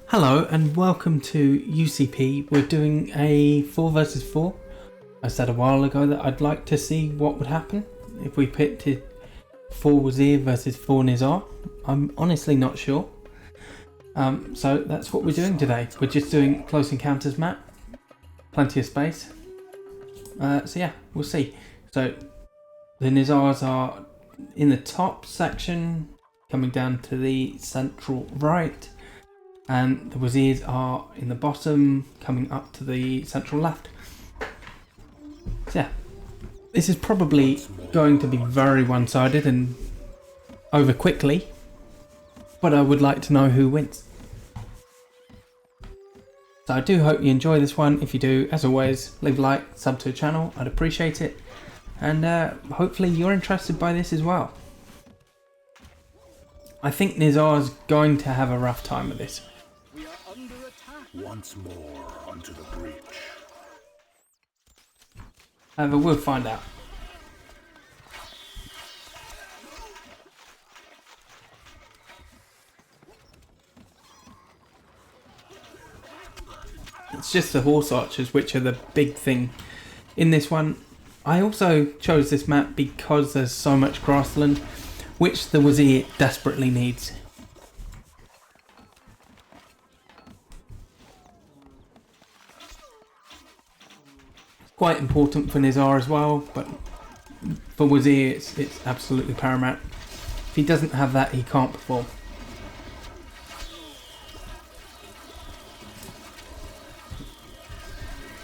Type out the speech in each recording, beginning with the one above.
Hello and welcome to UCP. We're doing a 4 versus 4. I said a while ago that I'd like to see what would happen if we picked it 4 Wazir versus 4 Nizar. I'm honestly not sure. So that's what we're doing today. We're just doing close encounters map. Plenty of space. So yeah, we'll see. So the Nizars are in the top section, coming down to the central right. And the Wazirs are in the bottom, coming up to the central left. So yeah, this is probably going to be very one-sided and over quickly, but I would like to know who wins. So I do hope you enjoy this one. If you do, as always, leave a like, sub to the channel, I'd appreciate it. And hopefully you're interested by this as well. I think Nizar's going to have a rough time with this. Once more onto the breach. However, we'll find out. It's just the horse archers which are the big thing in this one. I also chose this map because there's so much grassland, which the Wazir desperately needs. Quite important for Nizar as well, but for Wazir it's absolutely paramount. If he doesn't have that, he can't perform.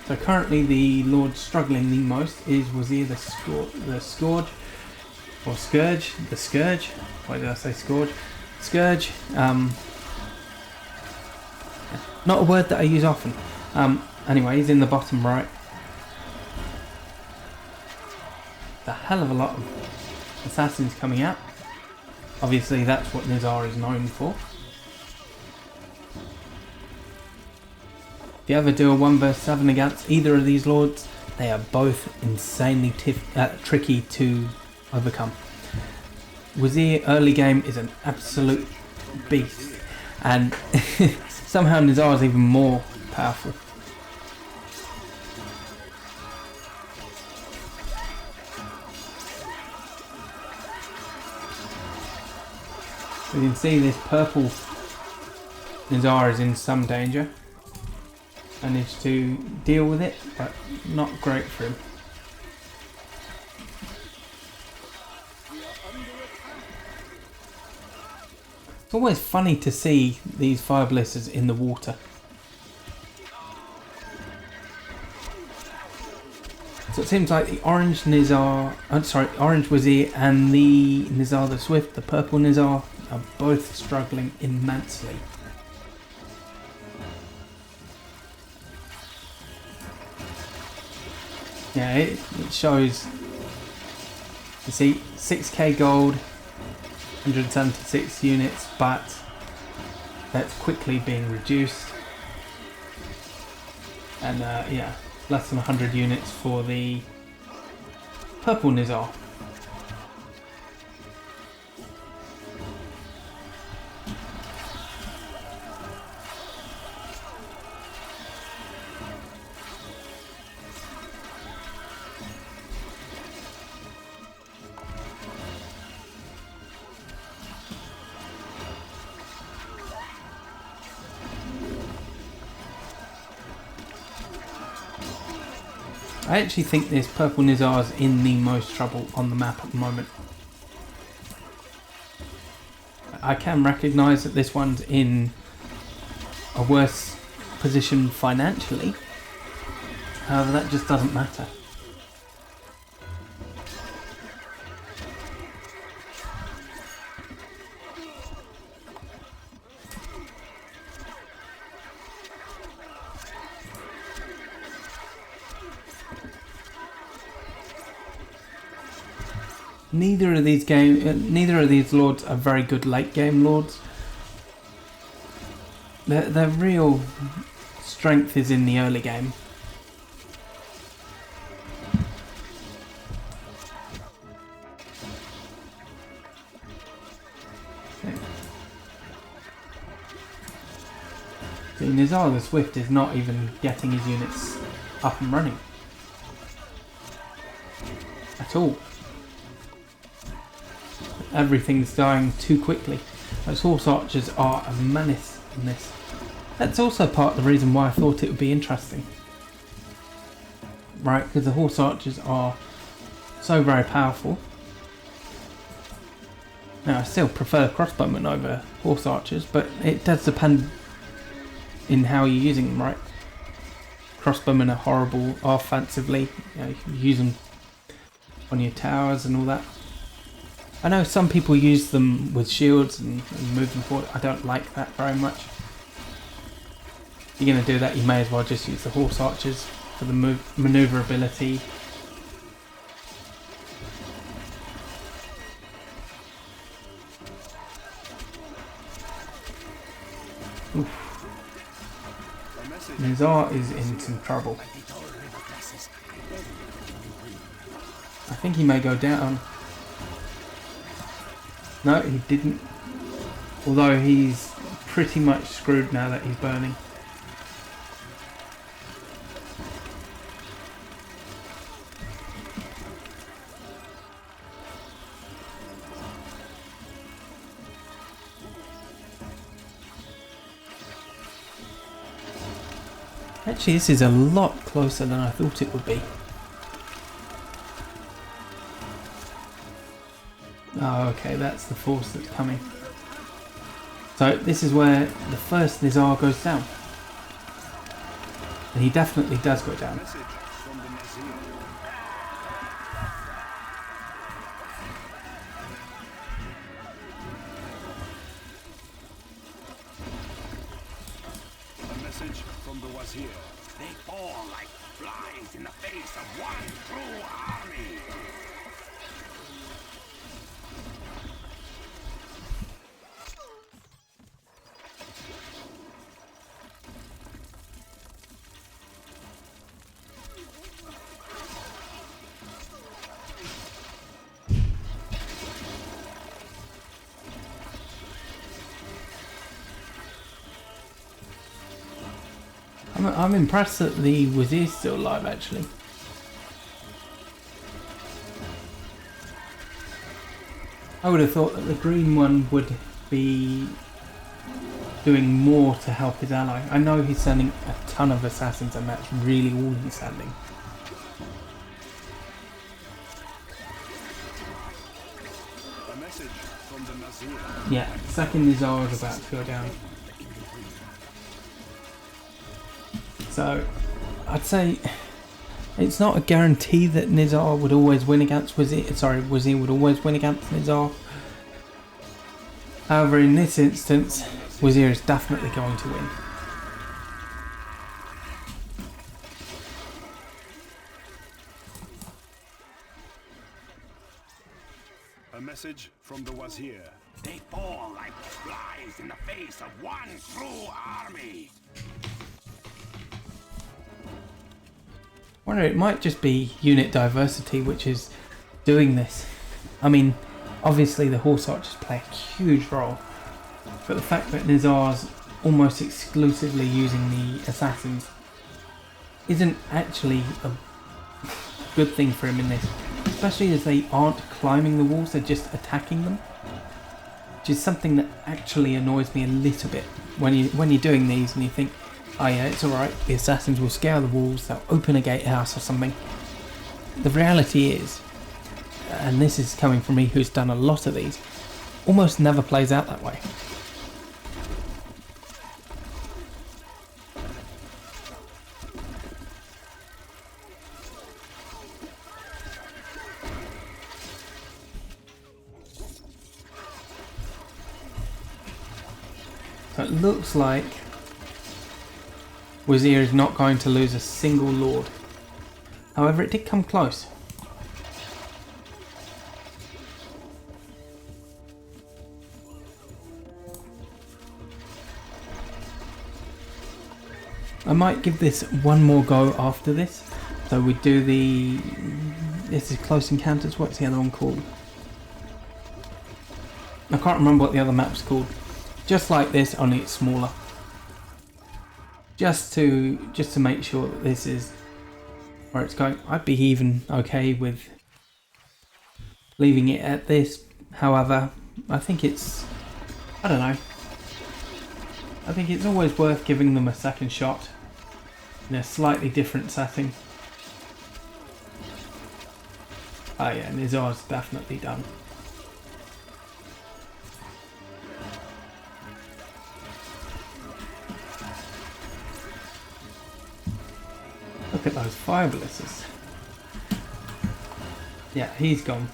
So currently the Lord struggling the most is Wazir the Scourge. Why did I say Scourge? Scourge. Not a word that I use often. Anyway, he's in the bottom right. A hell of a lot of assassins coming out. Obviously that's what Nizar is known for. If you ever do a 1 vs 7 against either of these lords, they are both insanely tricky to overcome. Wazir early game is an absolute beast, and somehow Nizar is even more powerful. You can see this purple Nizar is in some danger. Managed to deal with it, but not great for him. It's always funny to see these fire blisters in the water. So it seems like the orange orange Wazir and the Nizar the Swift, the purple Nizar, are both struggling immensely. Yeah, it shows, you see, 6k gold, 176 units, but that's quickly being reduced. And yeah, less than 100 units for the purple Nizar. I actually think this purple Nizar is in the most trouble on the map at the moment. I can recognise that this one's in a worse position financially, however that just doesn't matter. Neither of these lords are very good late game lords. Their real strength is in the early game. See, Nizar the Swift is not even getting his units up and running. At all. Everything's dying too quickly. Those horse archers are a menace in this. That's also part of the reason why I thought it would be interesting. Right, because the horse archers are so very powerful. Now I still prefer crossbowmen over horse archers, but it does depend in how you're using them, right? Crossbowmen are horrible offensively. You know, you can use them on your towers and all that. I know some people use them with shields and move them forward. I don't like that very much. If you're going to do that, you may as well just use the horse archers for the maneuverability. Oof. Nizar is in some trouble. I think he may go down. No, he didn't. Although he's pretty much screwed now that he's burning. Actually, this is a lot closer than I thought it would be. Oh, okay, that's the force that's coming. So this is where the first Nizar goes down. And he definitely does go down. A message from the Wazir. They fall like flies in the face of one true army. I'm impressed that the Wazir's still alive, actually. I would have thought that the green one would be doing more to help his ally. I know he's sending a ton of assassins and that's really all he's sending. A message from the Nazir. Yeah, second Nizar is about to go down. So, I'd say it's not a guarantee that Nizar would always win against Wazir. Sorry, Wazir would always win against Nizar. However, in this instance, Wazir is definitely going to win. A message from the Wazir. They fall like flies in the face of one true army. I wonder, it might just be unit diversity which is doing this. I mean, obviously the horse archers play a huge role, but the fact that Nizar's almost exclusively using the assassins isn't actually a good thing for him in this, especially as they aren't climbing the walls, they're just attacking them, which is something that actually annoys me a little bit when you're doing these and you think, oh yeah, it's alright, the assassins will scale the walls, they'll open a gatehouse or something. The reality is, and this is coming from me who's done a lot of these, almost never plays out that way. So it looks like Wazir is not going to lose a single lord. However, it did come close. I might give this one more go after this. So we do this is Close Encounters. What's the other one called? I can't remember what the other map's called. Just like this, only it's smaller. just to make sure that this is where it's going. I'd be even okay with leaving it at this. However, I think it's, I don't know, I think it's always worth giving them a second shot in a slightly different setting. Oh yeah, Nizar's definitely done. Look at those fire blisters. Yeah, he's gone.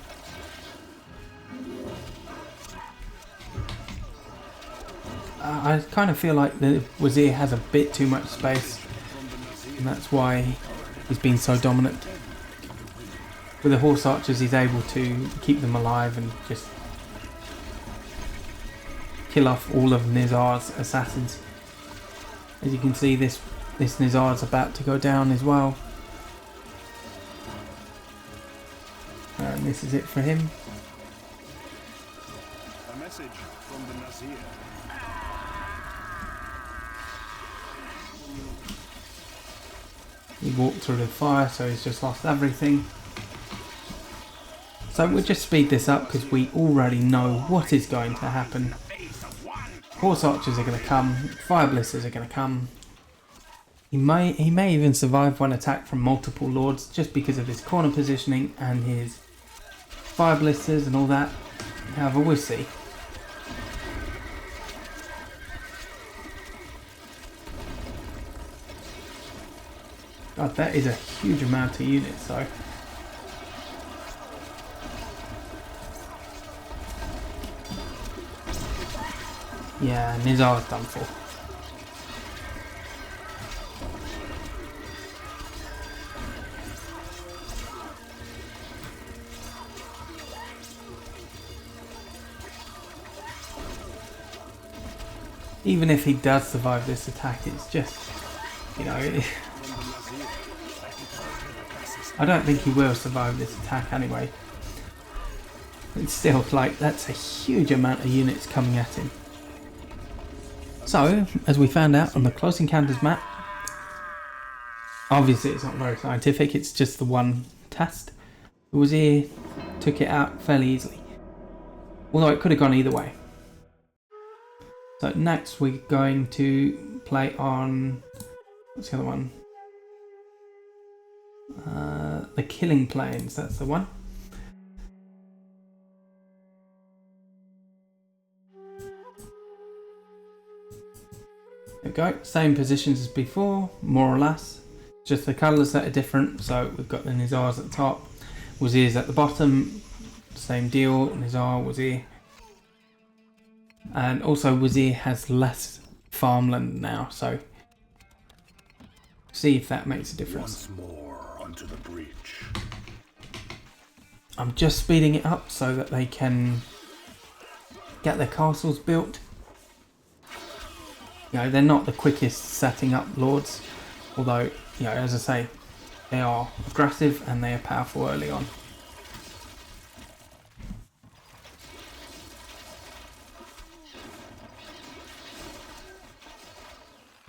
I kind of feel like the Wazir has a bit too much space, and that's why he's been so dominant. With the horse archers, he's able to keep them alive and just kill off all of Nizar's assassins. As you can see, this Nizar's about to go down as well. And this is it for him. A message from the Nazir. He walked through the fire, so he's just lost everything. So we'll just speed this up because we already know what is going to happen. Horse archers are going to come, fire blisters are going to come. He may even survive one attack from multiple lords just because of his corner positioning and his fire blisters and all that. However, we'll see. God, that is a huge amount of units, though. Yeah, Nizar's done for. Even if he does survive this attack, it's just, you know, I don't think he will survive this attack anyway. It's still like, that's a huge amount of units coming at him. So, as we found out on the Close Encounters map, obviously it's not very scientific, it's just the one test. The Wazir took it out fairly easily. Although it could have gone either way. So next we're going to play on, what's the other one? The Killing Plains, that's the one. There we go, same positions as before, more or less. Just the colours that are different. So we've got the Nizars at the top, Wazir's at the bottom, same deal, Nizar, Wazir. And also Wazir has less farmland now, so see if that makes a difference. Once more onto the breach. I'm just speeding it up so that they can get their castles built. You know, they're not the quickest setting up lords, although, you know, as I say, they are aggressive and they are powerful early on.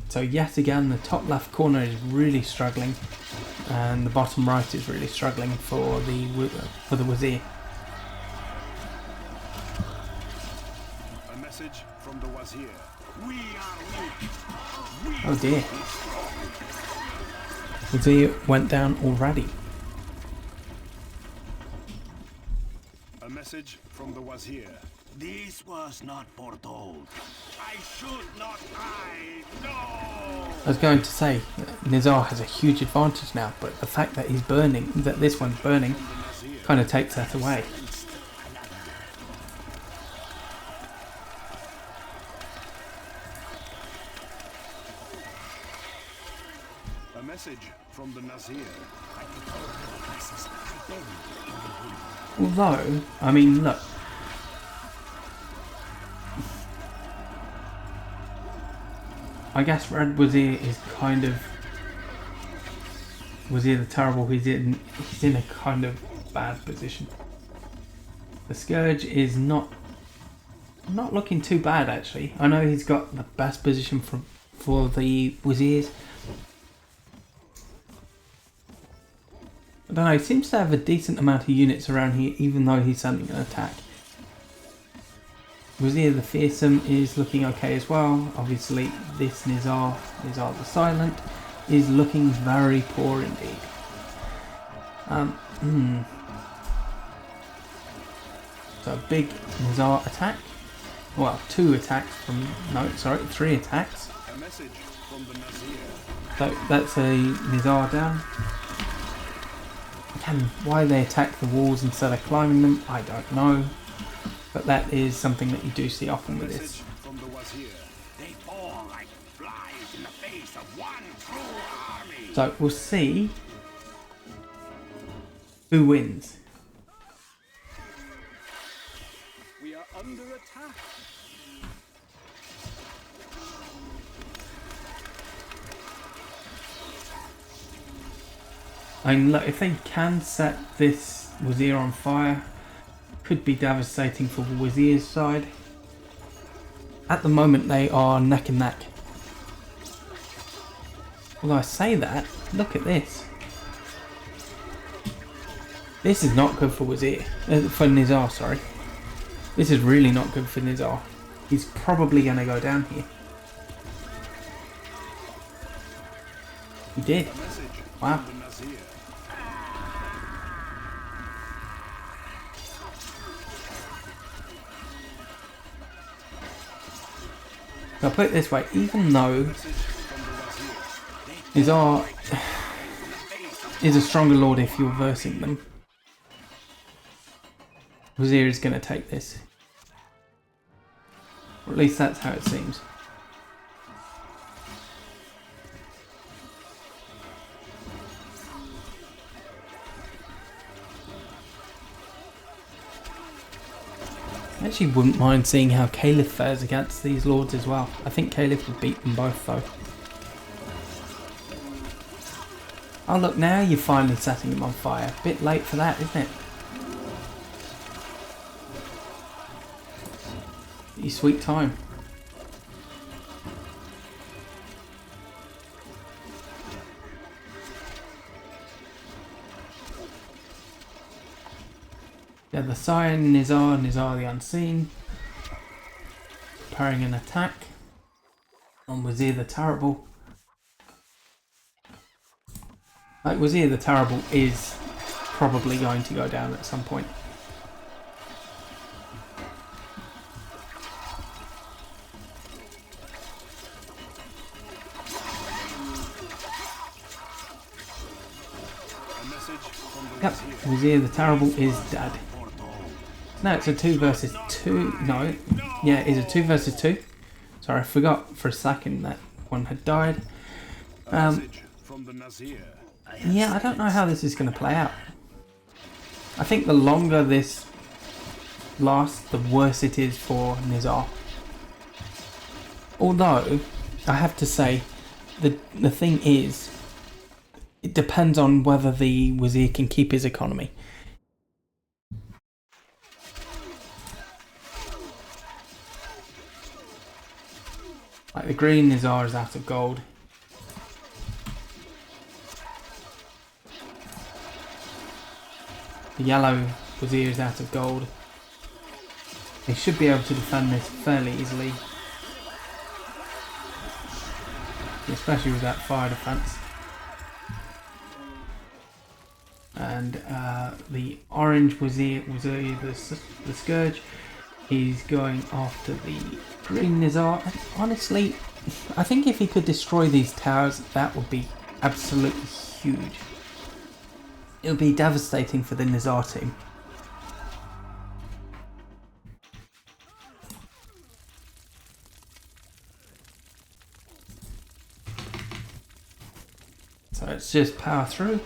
So yet again, the top left corner is really struggling, and the bottom right is really struggling for the Wazir. A message from the Wazir. We are weak. Oh dear. Wazir went down already. A message from the Wazir. This was not foretold. I should not die. No. I was going to say, Nizar has a huge advantage now, but the fact that he's burning, that this one's burning, kind of takes that away. A message from the Nazir. Although, I mean, look. I guess Red Wazir is kind of Wazir the Terrible. He's in a kind of bad position. The Scourge is not looking too bad actually. I know he's got the best position for the Wazirs. I don't know, he seems to have a decent amount of units around here, even though he's suddenly going to attack. Wazir the Fearsome is looking okay as well. Obviously, this Nizar the Silent, is looking very poor indeed. So a big Nizar attack. Well, 2 attacks from... no, sorry, 3 attacks. A message from the Nazir. So that's a Nizar down. Again, why they attack the walls instead of climbing them, I don't know. But that is something that you do see often with this. From the Wazir. They fall like flies in the face of one true army. So we'll see who wins. We are under attack. I mean, look, if they can set this Wazir on fire, could be devastating for the Wazir's side. At the moment, they are neck and neck. Although I say that, look at this. This is not good for Wazir. For Nizar, sorry. This is really not good for Nizar. He's probably going to go down here. He did. Wow. I'll put it this way, even though Nizar is a stronger lord if you're versing them, Wazir is going to take this. Or at least that's how it seems. I actually wouldn't mind seeing how Caliph fares against these lords as well. I think Caliph would beat them both though. Oh look, now you're finally setting them on fire. Bit late for that, isn't it? You sweet time. Yeah, the Scion, Nizar the Unseen. Preparing an attack on Wazir the Terrible. Like, Wazir the Terrible is probably going to go down at some point. Yep, Wazir the Terrible is dead. No, it's a 2 versus 2. No, yeah, it's a 2 versus 2. Sorry, I forgot for a second that one had died. Yeah, I don't know how this is going to play out. I think the longer this lasts, the worse it is for Nizar. Although, I have to say, the thing is, it depends on whether the Wazir can keep his economy. Like the green Nizar is out of gold. The yellow Wazir is out of gold. They should be able to defend this fairly easily. Especially with that fire defense. And the orange Wazir the Scourge, is going after the green Nizar. And honestly, I think if he could destroy these towers, that would be absolutely huge. It would be devastating for the Nizar team. So let's just power through.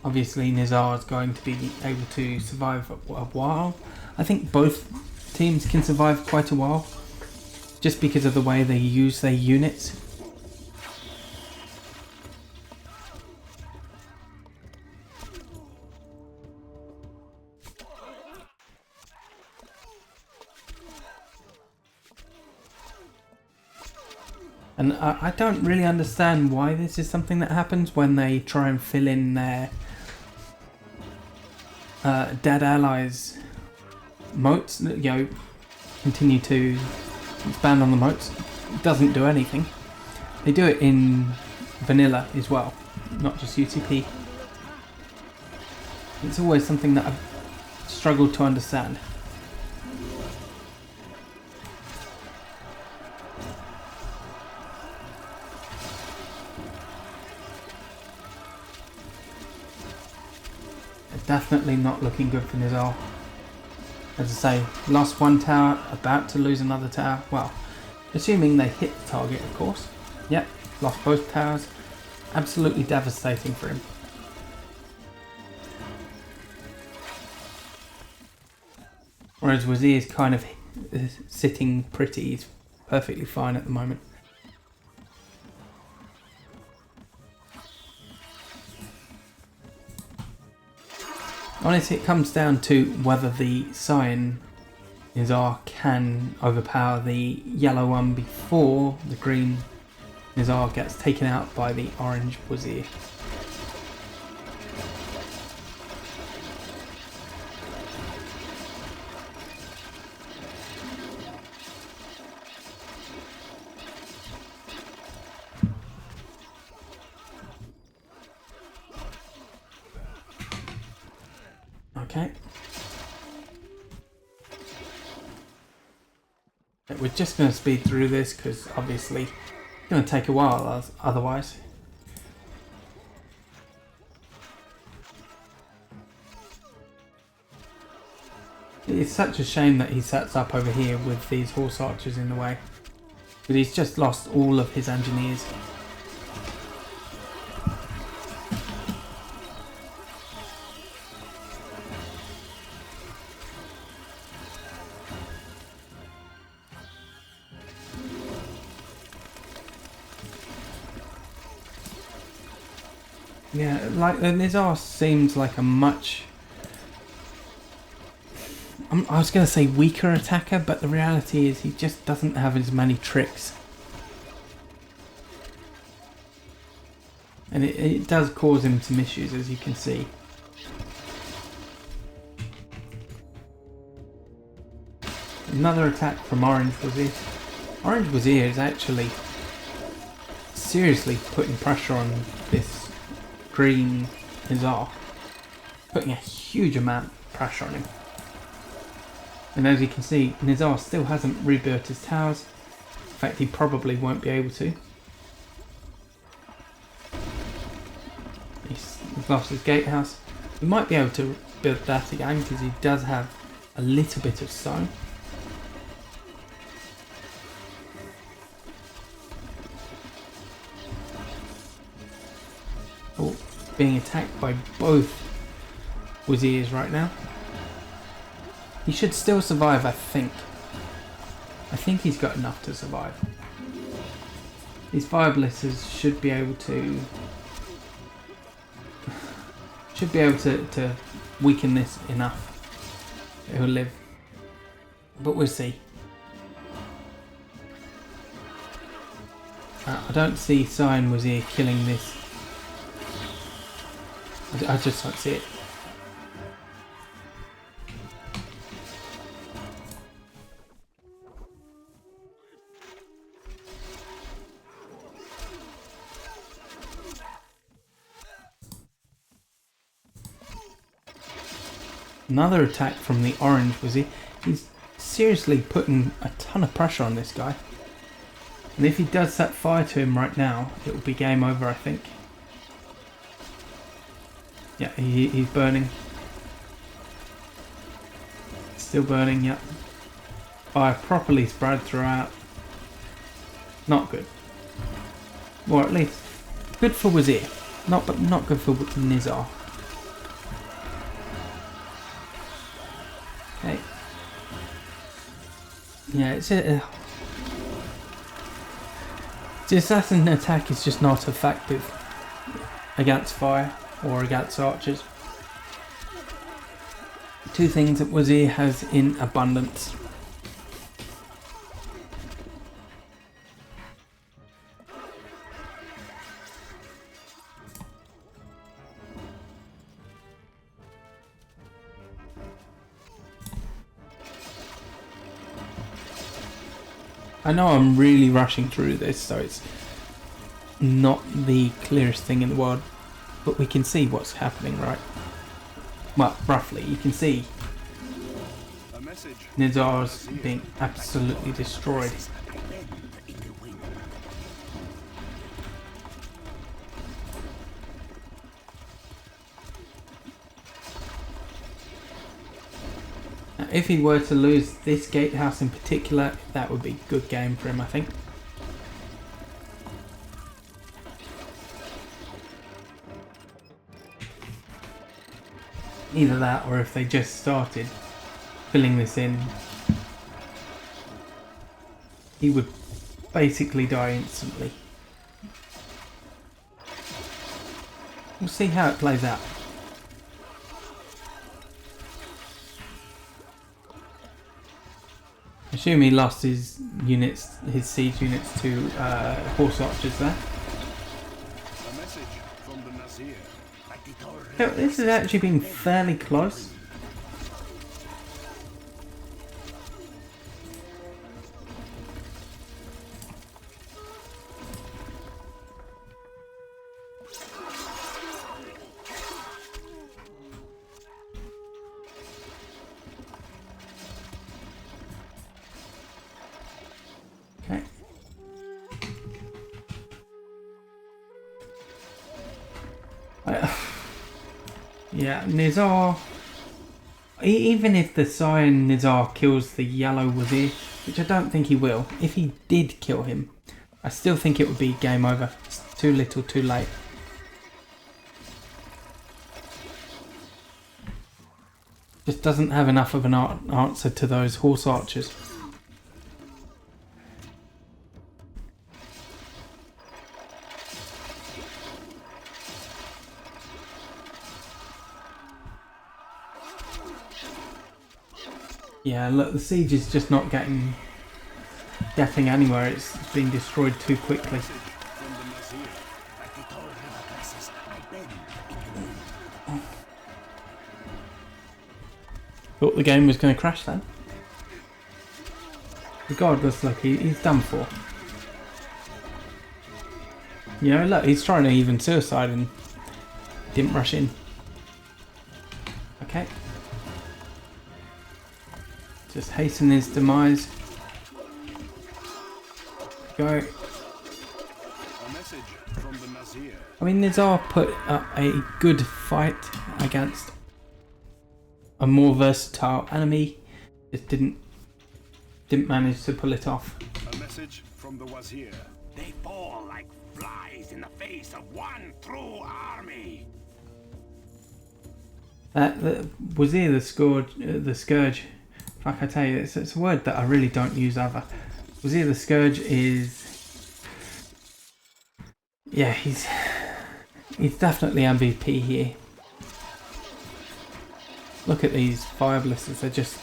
Obviously Nizar is going to be able to survive a while. I think both teams can survive quite a while, just because of the way they use their units. And I don't really understand why this is something that happens when they try and fill in their dead allies' moats. You know, continue to expand on the moats. It doesn't do anything. They do it in vanilla as well, not just UCP. It's always something that I've struggled to understand. Definitely not looking good for Nizar. As I say, lost one tower, about to lose another tower. Well, assuming they hit the target, of course. Yep, lost both towers. Absolutely devastating for him. Whereas Wazir is kind of sitting pretty. He's perfectly fine at the moment. Honestly, it comes down to whether the Cyan Nizar can overpower the yellow one before the green Nizar gets taken out by the orange Wazir. Okay. We're just going to speed through this because obviously it's going to take a while otherwise. It's such a shame that he sets up over here with these horse archers in the way. But he's just lost all of his engineers. Yeah, like the Nizar seems like a much... I was going to say weaker attacker, but the reality is he just doesn't have as many tricks. And it does cause him some issues, as you can see. Another attack from Orange Wazir. Orange Wazir is actually seriously putting pressure on this green Nizar. Putting a huge amount of pressure on him. And as you can see, Nizar still hasn't rebuilt his towers. In fact, he probably won't be able to. He's lost his gatehouse. He might be able to build that again because he does have a little bit of stone. Oh, being attacked by both Wazirs right now. He should still survive, I think. I think he's got enough to survive. These fire blisters should be able to weaken this enough. He'll live. But we'll see. I don't see Cyan Wazir killing this. I just don't see it. Another attack from the orange Wazir. He's seriously putting a ton of pressure on this guy. And if he does set fire to him right now, it will be game over, I think. Yeah, he's burning. Still burning, yeah. Fire properly spread throughout. Not good. Or at least good for Wazir. Not good for Nizar. Okay. Yeah, the assassin attack is just not effective against fire or against archers. Two things that Wazir has in abundance. I know I'm really rushing through this, so it's not the clearest thing in the world, but we can see what's happening, right? Well, roughly, you can see Nizar's being absolutely destroyed. Now, if he were to lose this gatehouse in particular, that would be a good game for him, I think. Either that, or if they just started filling this in, he would basically die instantly. We'll see how it plays out. I assume he lost his units, his siege units to horse archers there. A message from the Nazir. So this has actually been fairly close. Okay. Yeah, Nizar, even if the Cyan Nizar kills the yellow Wazir, which I don't think he will, if he did kill him, I still think it would be game over. It's too little, too late. Just doesn't have enough of an answer to those horse archers. Yeah, look, the siege is just not getting anywhere. It's being destroyed too quickly. Thought the game was going to crash then. Regardless, look, he's done for. You know, look, he's trying to even suicide and didn't rush in. Okay. Just hasten his demise. Go. A message from the Nazir. I mean, Nizar put up a good fight against a more versatile enemy. Just didn't manage to pull it off. A message from the Wazir. They fall like flies in the face of one true army. The Wazir, the scourge. Fuck, I tell you, it's a word that I really don't use either. Wazir the Scourge is... Yeah, he's definitely MVP here. Look at these fire blisters, they're just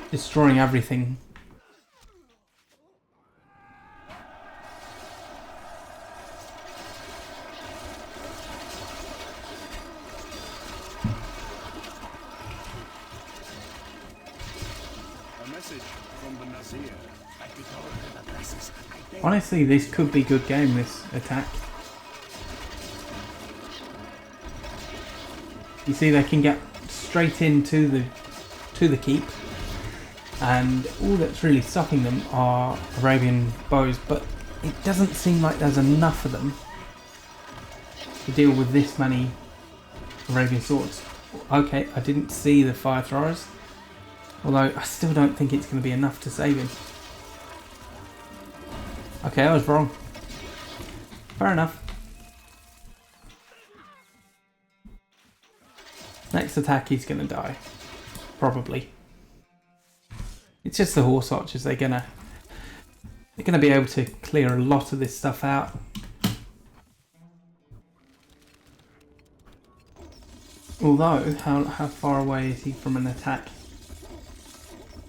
destroying everything. Honestly, this could be a good game, this attack. You see, they can get straight into the keep, and all that's really stopping them are Arabian bows, but it doesn't seem like there's enough of them to deal with this many Arabian swords. Okay, I didn't see the fire throwers, although I still don't think it's going to be enough to save him. Okay, I was wrong. Fair enough. Next attack, he's gonna die. Probably. It's just the horse archers. They're gonna be able to clear a lot of this stuff out. Although, how far away is he from an attack?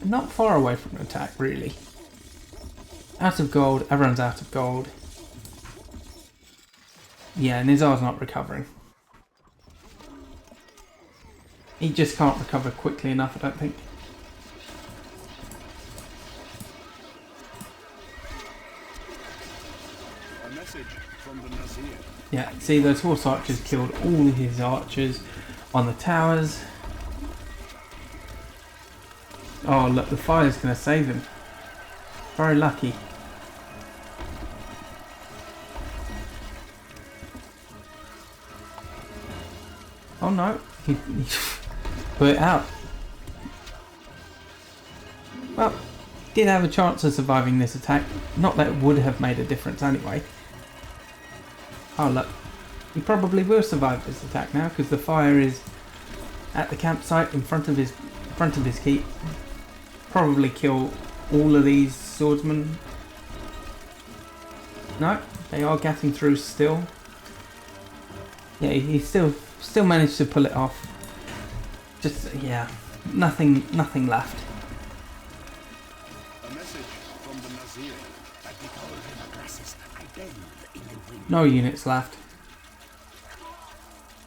Not far away from an attack, really. Out of gold, everyone's out of gold. Yeah, Nizar's not recovering. He just can't recover quickly enough, I don't think. A message from the Nazir. Yeah, see, those horse archers killed all of his archers on the towers. Oh look, the fire's going to save him. Very lucky. Oh no, he put it out. Well, did have a chance of surviving this attack. Not that it would have made a difference anyway. Oh look, he probably will survive this attack now because the fire is at the campsite in front of his keep. Probably kill all of these swordsmen. No, they are getting through still. Yeah, he still managed to pull it off. Just yeah, nothing left. A message from the Nazir. No units left.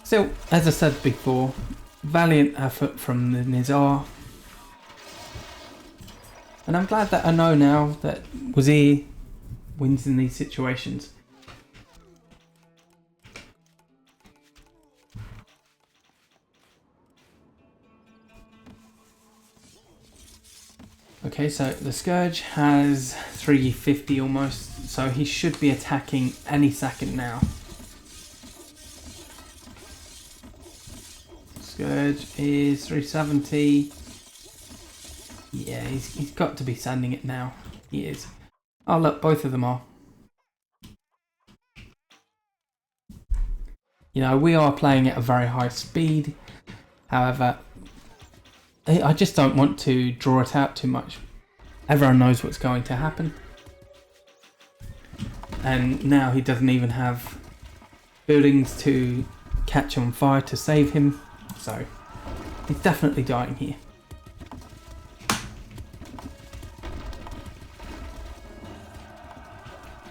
Still, as I said before, valiant effort from the Nizar. And I'm glad that I know now that Wazir wins in these situations. Okay, so the Scourge has 350 almost, so he should be attacking any second now. Scourge is 370. Yeah, he's got to be sending it now. He is. Oh look, both of them are. You know, we are playing at a very high speed. However, I just don't want to draw it out too much. Everyone knows what's going to happen. And now he doesn't even have buildings to catch on fire to save him. So, he's definitely dying here.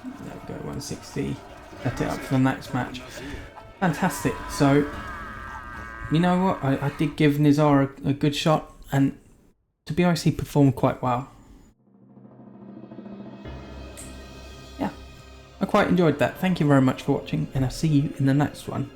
There we go, 160. Set it up for the next match. Fantastic. So, you know what? I did give Nizar a good shot, and to be honest, he performed quite well. Yeah, I quite enjoyed that. Thank you very much for watching, and I'll see you in the next one.